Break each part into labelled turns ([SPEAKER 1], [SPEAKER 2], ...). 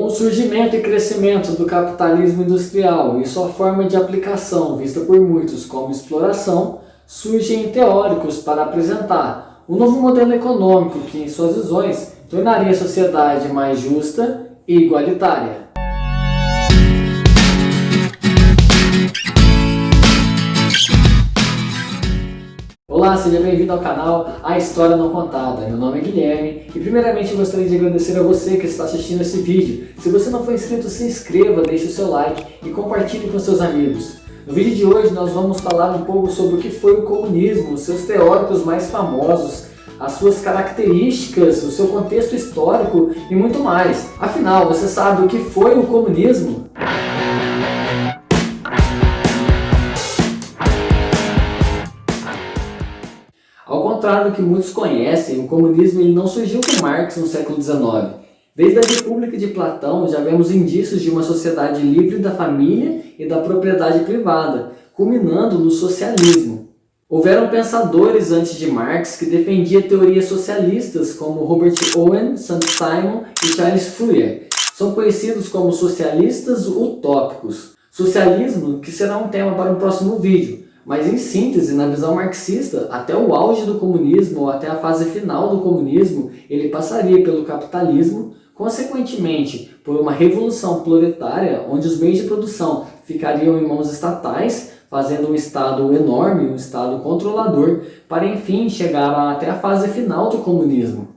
[SPEAKER 1] Com o surgimento e crescimento do capitalismo industrial e sua forma de aplicação, vista por muitos como exploração, surgem teóricos para apresentar um novo modelo econômico que, em suas visões, tornaria a sociedade mais justa e igualitária. Olá, seja bem-vindo ao canal A História Não Contada. Meu nome é Guilherme e primeiramente eu gostaria de agradecer a você que está assistindo esse vídeo. Se você não for inscrito, se inscreva, deixe o seu like e compartilhe com seus amigos. No vídeo de hoje nós vamos falar um pouco sobre o que foi o comunismo, os seus teóricos mais famosos, as suas características, o seu contexto histórico e muito mais. Afinal, você sabe o que foi o comunismo? Ao contrário do que muitos conhecem, o comunismo ele não surgiu com Marx no século XIX. Desde a República de Platão já vemos indícios de uma sociedade livre da família e da propriedade privada, culminando no socialismo. Houveram pensadores antes de Marx que defendiam teorias socialistas como Robert Owen, Saint-Simon e Charles Fourier. São conhecidos como socialistas utópicos. Socialismo que será um tema para um próximo vídeo. Mas em síntese, na visão marxista, até o auge do comunismo ou até a fase final do comunismo, ele passaria pelo capitalismo, consequentemente por uma revolução proletária, onde os bens de produção ficariam em mãos estatais, fazendo um Estado enorme, um Estado controlador, para enfim chegar até a fase final do comunismo.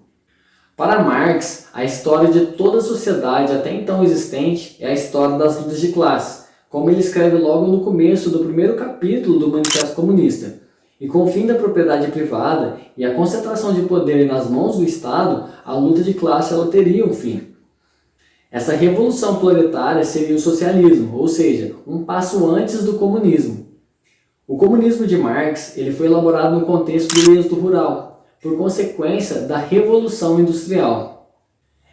[SPEAKER 1] Para Marx, a história de toda a sociedade até então existente é a história das lutas de classe, como ele escreve logo no começo do primeiro capítulo do Manifesto Comunista. E com o fim da propriedade privada e a concentração de poder nas mãos do Estado, a luta de classe ela teria um fim. Essa revolução proletária seria o socialismo, ou seja, um passo antes do comunismo. O comunismo de Marx ele foi elaborado no contexto do êxodo rural, por consequência da Revolução Industrial.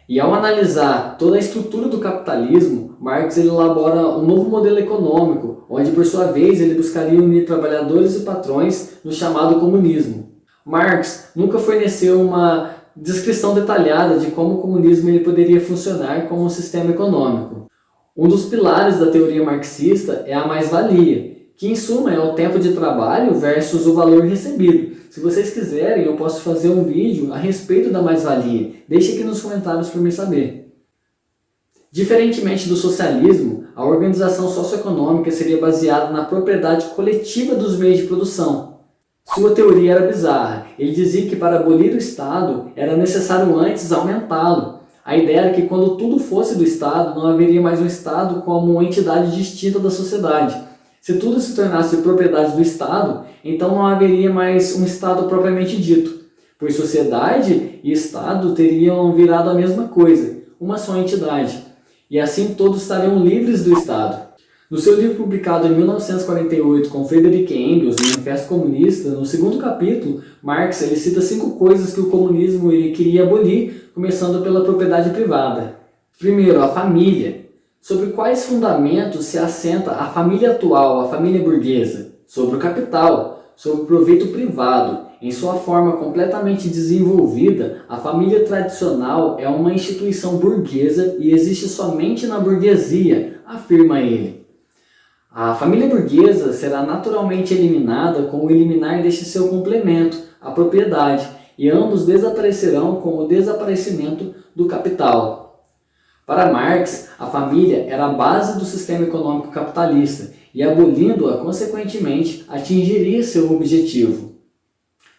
[SPEAKER 1] E ao analisar toda a estrutura do capitalismo, Marx ele elabora um novo modelo econômico, onde por sua vez ele buscaria unir trabalhadores e patrões no chamado comunismo. Marx nunca forneceu uma descrição detalhada de como o comunismo ele poderia funcionar como um sistema econômico. Um dos pilares da teoria marxista é a mais-valia, que em suma é o tempo de trabalho versus o valor recebido. Se vocês quiserem, eu posso fazer um vídeo a respeito da mais-valia. Deixe aqui nos comentários para me saber. Diferentemente do socialismo, a organização socioeconômica seria baseada na propriedade coletiva dos meios de produção. Sua teoria era bizarra. Ele dizia que para abolir o Estado era necessário antes aumentá-lo. A ideia era que quando tudo fosse do Estado, não haveria mais um Estado como uma entidade distinta da sociedade. Se tudo se tornasse propriedade do Estado, então não haveria mais um Estado propriamente dito, pois sociedade e Estado teriam virado a mesma coisa, uma só entidade, e assim todos estariam livres do Estado. No seu livro publicado em 1948 com Friedrich Engels, o Manifesto Comunista, no segundo capítulo, Marx ele cita 5 coisas que o comunismo ele queria abolir, começando pela propriedade privada. Primeiro, a família. Sobre quais fundamentos se assenta a família atual, a família burguesa? Sobre o capital, sobre o proveito privado. Em sua forma completamente desenvolvida, a família tradicional é uma instituição burguesa e existe somente na burguesia, afirma ele. A família burguesa será naturalmente eliminada com o eliminar deste seu complemento, a propriedade, e ambos desaparecerão com o desaparecimento do capital. Para Marx, a família era a base do sistema econômico capitalista e, abolindo-a, consequentemente, atingiria seu objetivo.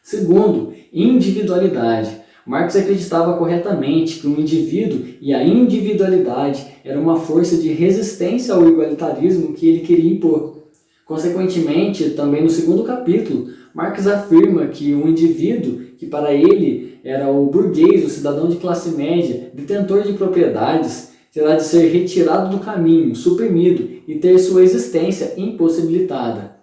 [SPEAKER 1] Segundo, individualidade. Marx acreditava corretamente que o indivíduo e a individualidade era uma força de resistência ao igualitarismo que ele queria impor. Consequentemente, também no segundo capítulo, Marx afirma que o indivíduo, que para ele era o burguês, o cidadão de classe média, detentor de propriedades, terá de ser retirado do caminho, suprimido e ter sua existência impossibilitada.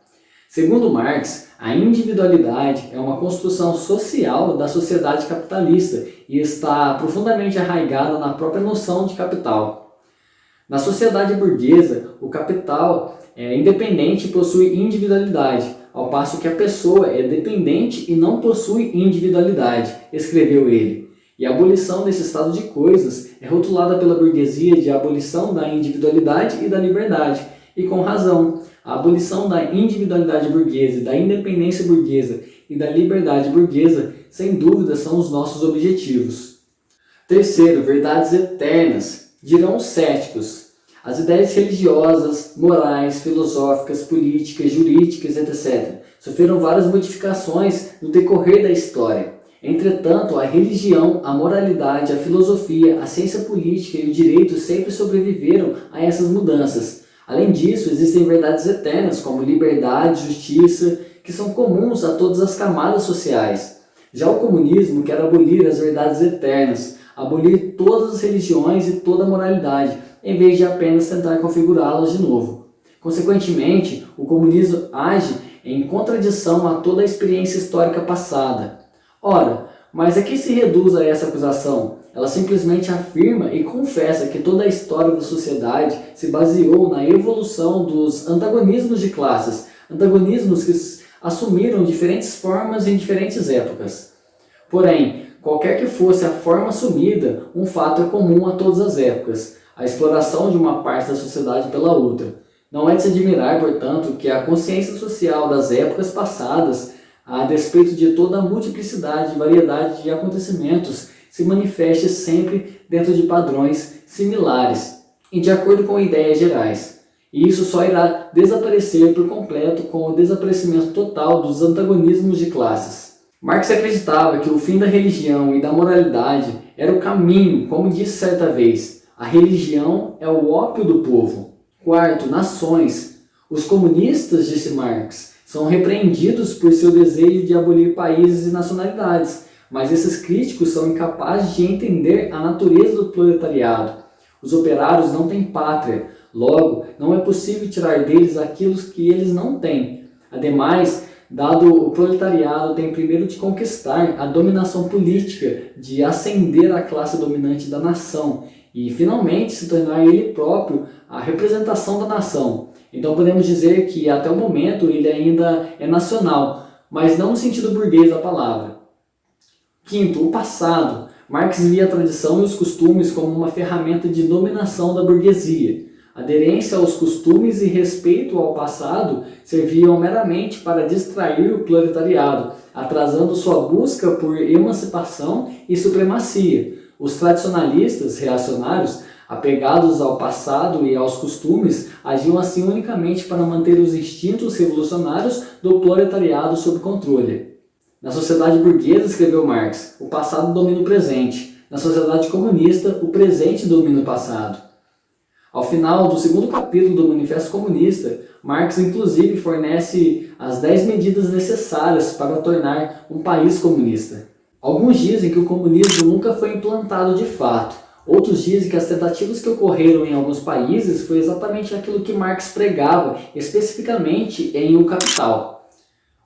[SPEAKER 1] Segundo Marx, a individualidade é uma construção social da sociedade capitalista e está profundamente arraigada na própria noção de capital. Na sociedade burguesa, o capital independente possui individualidade, ao passo que a pessoa é dependente e não possui individualidade, escreveu ele. E a abolição desse estado de coisas é rotulada pela burguesia de abolição da individualidade e da liberdade, e com razão. A abolição da individualidade burguesa, da independência burguesa e da liberdade burguesa, sem dúvida, são os nossos objetivos. Terceiro, verdades eternas. Dirão os céticos. As ideias religiosas, morais, filosóficas, políticas, jurídicas, etc., sofreram várias modificações no decorrer da história. Entretanto, a religião, a moralidade, a filosofia, a ciência política e o direito sempre sobreviveram a essas mudanças. Além disso, existem verdades eternas como liberdade, justiça, que são comuns a todas as camadas sociais. Já o comunismo quer abolir as verdades eternas, abolir todas as religiões e toda a moralidade, em vez de apenas tentar configurá-las de novo. Consequentemente, o comunismo age em contradição a toda a experiência histórica passada. Ora, mas a que se reduz a essa acusação? Ela simplesmente afirma e confessa que toda a história da sociedade se baseou na evolução dos antagonismos de classes, antagonismos que assumiram diferentes formas em diferentes épocas. Porém, qualquer que fosse a forma assumida, um fato é comum a todas as épocas: a exploração de uma parte da sociedade pela outra. Não é de se admirar, portanto, que a consciência social das épocas passadas, a despeito de toda a multiplicidade e variedade de acontecimentos, se manifeste sempre dentro de padrões similares e de acordo com ideias gerais. E isso só irá desaparecer por completo com o desaparecimento total dos antagonismos de classes. Marx acreditava que o fim da religião e da moralidade era o caminho, como disse certa vez: a religião é o ópio do povo. Quarto, nações. Os comunistas, disse Marx, são repreendidos por seu desejo de abolir países e nacionalidades, mas esses críticos são incapazes de entender a natureza do proletariado. Os operários não têm pátria, logo, não é possível tirar deles aquilo que eles não têm. Ademais, dado o proletariado tem primeiro de conquistar a dominação política, de ascender à classe dominante da nação e, finalmente, se tornar ele próprio a representação da nação. Então podemos dizer que, até o momento, ele ainda é nacional, mas não no sentido burguês da palavra. Quinto, o passado. Marx via a tradição e os costumes como uma ferramenta de dominação da burguesia. Aderência aos costumes e respeito ao passado serviam meramente para distrair o proletariado, atrasando sua busca por emancipação e supremacia. Os tradicionalistas reacionários, apegados ao passado e aos costumes, agiam assim unicamente para manter os instintos revolucionários do proletariado sob controle. Na sociedade burguesa, escreveu Marx, o passado domina o presente. Na sociedade comunista, o presente domina o passado. Ao final do segundo capítulo do Manifesto Comunista, Marx inclusive fornece as 10 medidas necessárias para tornar um país comunista. Alguns dizem que o comunismo nunca foi implantado de fato. Outros dizem que as tentativas que ocorreram em alguns países foi exatamente aquilo que Marx pregava, especificamente em O Capital.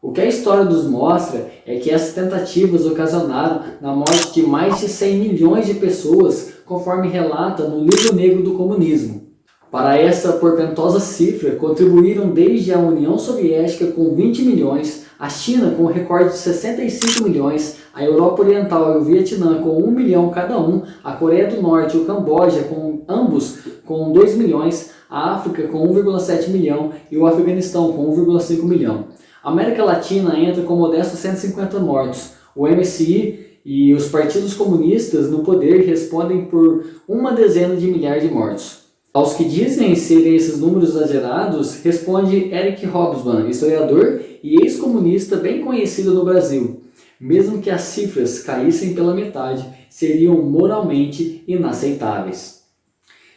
[SPEAKER 1] O que a história nos mostra é que essas tentativas ocasionaram na morte de mais de 100 milhões de pessoas, conforme relata no Livro Negro do Comunismo. Para essa portentosa cifra, contribuíram desde a União Soviética com 20 milhões, a China com um recorde de 65 milhões, a Europa Oriental e o Vietnã com 1 milhão cada um, a Coreia do Norte e o Camboja ambos com 2 milhões, a África com 1,7 milhão e o Afeganistão com 1,5 milhão. A América Latina entra com modestos 150 mortos. O MSI e os partidos comunistas no poder respondem por 1 dezena de milhares de mortos. Aos que dizem serem esses números exagerados, responde Eric Hobsbawm, historiador e ex-comunista bem conhecido no Brasil. Mesmo que as cifras caíssem pela metade, seriam moralmente inaceitáveis.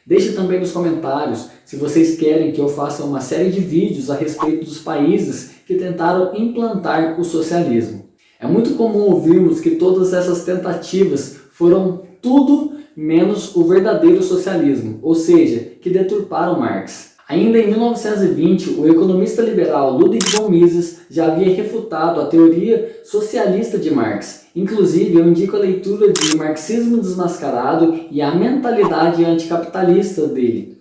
[SPEAKER 1] Deixe também nos comentários se vocês querem que eu faça uma série de vídeos a respeito dos países que tentaram implantar o socialismo. É muito comum ouvirmos que todas essas tentativas foram tudo menos o verdadeiro socialismo, ou seja, que deturparam Marx. Ainda em 1920, o economista liberal Ludwig von Mises já havia refutado a teoria socialista de Marx. Inclusive, eu indico a leitura de Marxismo Desmascarado e a mentalidade anticapitalista dele.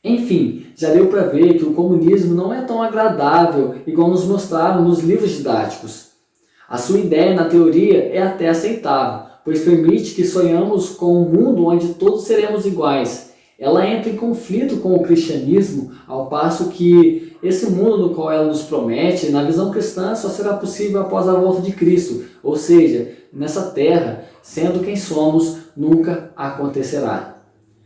[SPEAKER 1] Enfim, já deu para ver que o comunismo não é tão agradável igual nos mostraram nos livros didáticos. A sua ideia na teoria é até aceitável, pois permite que sonhamos com um mundo onde todos seremos iguais. Ela entra em conflito com o cristianismo, ao passo que esse mundo no qual ela nos promete, na visão cristã, só será possível após a volta de Cristo, ou seja, nessa terra, sendo quem somos, nunca acontecerá.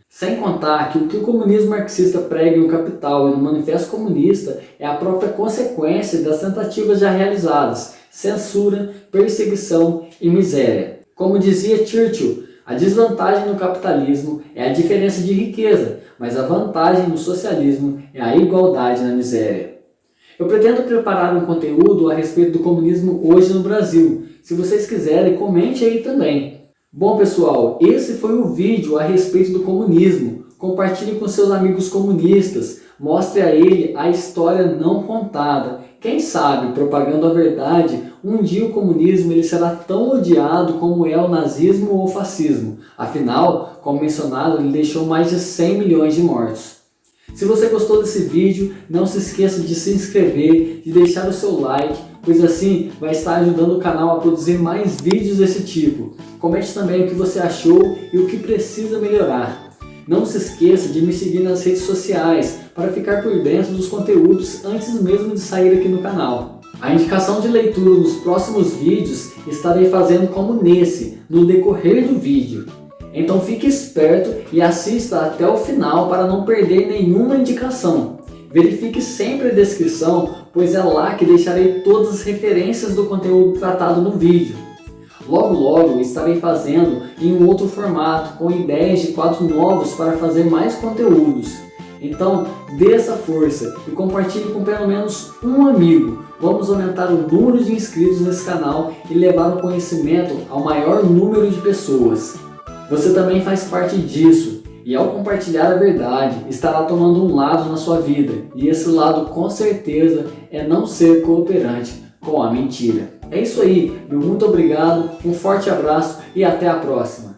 [SPEAKER 1] Sem contar que o que o comunismo marxista prega em O Capital e no Manifesto Comunista é a própria consequência das tentativas já realizadas: censura, perseguição e miséria. Como dizia Churchill, a desvantagem no capitalismo é a diferença de riqueza, mas a vantagem no socialismo é a igualdade na miséria. Eu pretendo preparar um conteúdo a respeito do comunismo hoje no Brasil. Se vocês quiserem, comente aí também. Bom pessoal, esse foi o vídeo a respeito do comunismo. Compartilhe com seus amigos comunistas. Mostre a ele a história não contada. Quem sabe, propagando a verdade, um dia o comunismo ele será tão odiado como é o nazismo ou o fascismo. Afinal, como mencionado, ele deixou mais de 100 milhões de mortos. Se você gostou desse vídeo, não se esqueça de se inscrever, de deixar o seu like, pois assim vai estar ajudando o canal a produzir mais vídeos desse tipo. Comente também o que você achou e o que precisa melhorar. Não se esqueça de me seguir nas redes sociais para ficar por dentro dos conteúdos antes mesmo de sair aqui no canal. A indicação de leitura nos próximos vídeos estarei fazendo como nesse, no decorrer do vídeo. Então fique esperto e assista até o final para não perder nenhuma indicação. Verifique sempre a descrição, pois é lá que deixarei todas as referências do conteúdo tratado no vídeo. Logo logo estarei fazendo em um outro formato, com ideias de quadros novos para fazer mais conteúdos. Então dê essa força e compartilhe com pelo menos um amigo. Vamos aumentar o número de inscritos nesse canal e levar o conhecimento ao maior número de pessoas. Você também faz parte disso, e ao compartilhar a verdade, estará tomando um lado na sua vida, e esse lado com certeza é não ser cooperante com a mentira. É isso aí, meu muito obrigado, um forte abraço e até a próxima.